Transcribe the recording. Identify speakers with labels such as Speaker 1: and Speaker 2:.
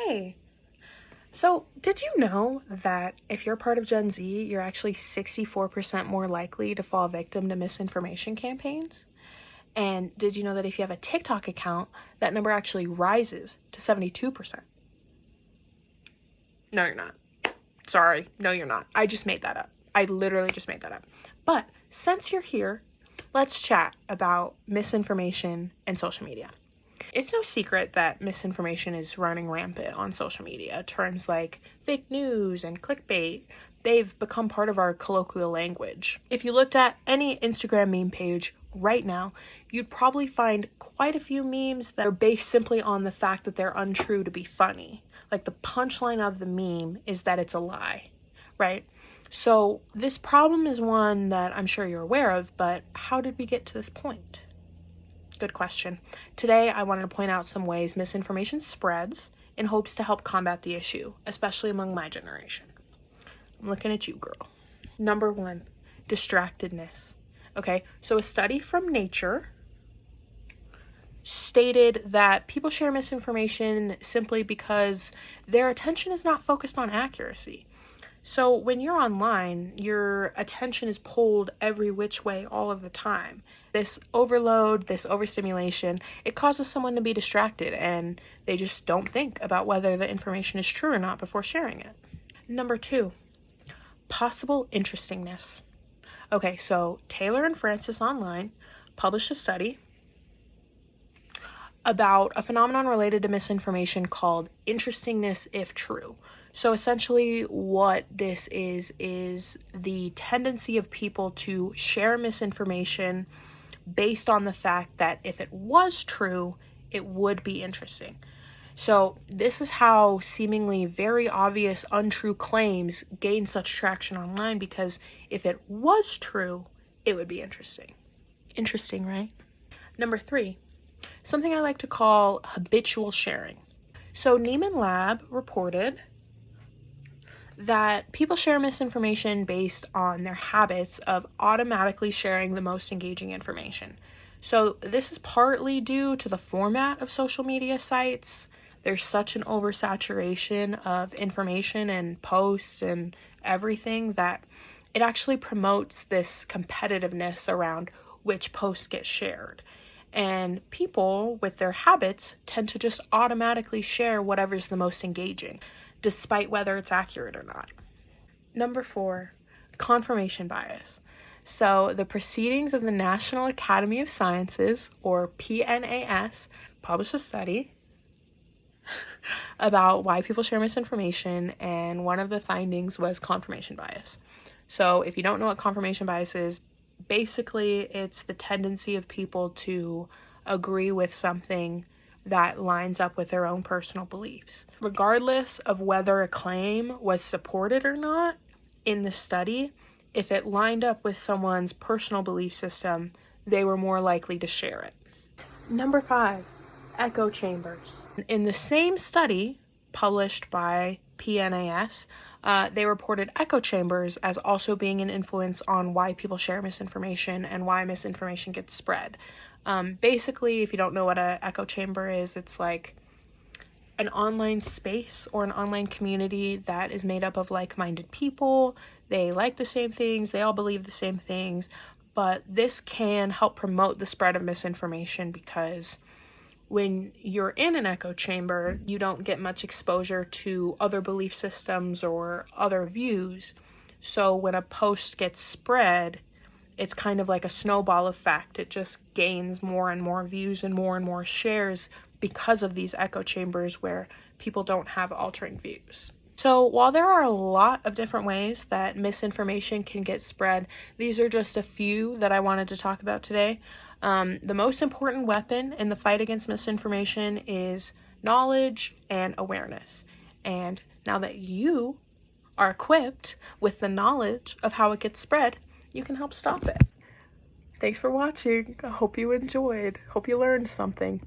Speaker 1: Hey, so did you know that if you're part of Gen Z, you're actually 64% more likely to fall victim to misinformation campaigns? And did you know that if you have a TikTok account, that number actually rises to 72%? No, you're not. Sorry, no, you're not. I just made that up. I literally just made that up. But since you're here, let's chat about misinformation and social media. It's no secret that misinformation is running rampant on social media. Terms like fake news and clickbait, they've become part of our colloquial language. If you looked at any Instagram meme page right now, you'd probably find quite a few memes that are based simply on the fact that they're untrue to be funny. Like the punchline of the meme is that it's a lie, right? So this problem is one that I'm sure you're aware of, but how did we get to this point? Good question. Today, I wanted to point out some ways misinformation spreads in hopes to help combat the issue, especially among my generation. I'm looking at you, girl. Number 1, distractedness. Okay, so a study from Nature stated that people share misinformation simply because their attention is not focused on accuracy. So when you're online, your attention is pulled every which way all of the time. This overload, this overstimulation, it causes someone to be distracted and they just don't think about whether the information is true or not before sharing it. Number 2, possible interestingness. Okay, so Taylor and Francis Online published a study about a phenomenon related to misinformation called interestingness if true. So essentially what this is the tendency of people to share misinformation based on the fact that if it was true, it would be interesting. So this is how seemingly very obvious untrue claims gain such traction online, because if it was true, it would be interesting. Interesting, right? Number 3, something I like to call habitual sharing. So Neiman Lab reported that people share misinformation based on their habits of automatically sharing the most engaging information. So this is partly due to the format of social media sites. There's such an oversaturation of information and posts and everything that it actually promotes this competitiveness around which posts get shared. And people with their habits tend to just automatically share whatever's the most engaging, despite whether it's accurate or not. Number 4, confirmation bias. So the Proceedings of the National Academy of Sciences, or PNAS, published a study about why people share misinformation, and one of the findings was confirmation bias. So if you don't know what confirmation bias is, basically it's the tendency of people to agree with something that lines up with their own personal beliefs. Regardless of whether a claim was supported or not in the study, if it lined up with someone's personal belief system, they were more likely to share it. Number 5, echo chambers. In the same study published by PNAS, they reported echo chambers as also being an influence on why people share misinformation and why misinformation gets spread. Basically, if you don't know what an echo chamber is, it's like an online space or an online community that is made up of like-minded people. They like the same things, they all believe the same things, but this can help promote the spread of misinformation because when you're in an echo chamber, you don't get much exposure to other belief systems or other views. So when a post gets spread, it's kind of like a snowball effect. It just gains more and more views and more shares because of these echo chambers where people don't have altering views. So while there are a lot of different ways that misinformation can get spread, these are just a few that I wanted to talk about today. The most important weapon in the fight against misinformation is knowledge and awareness. And now that you are equipped with the knowledge of how it gets spread, you can help stop it. Thanks for watching. I hope you enjoyed. Hope you learned something.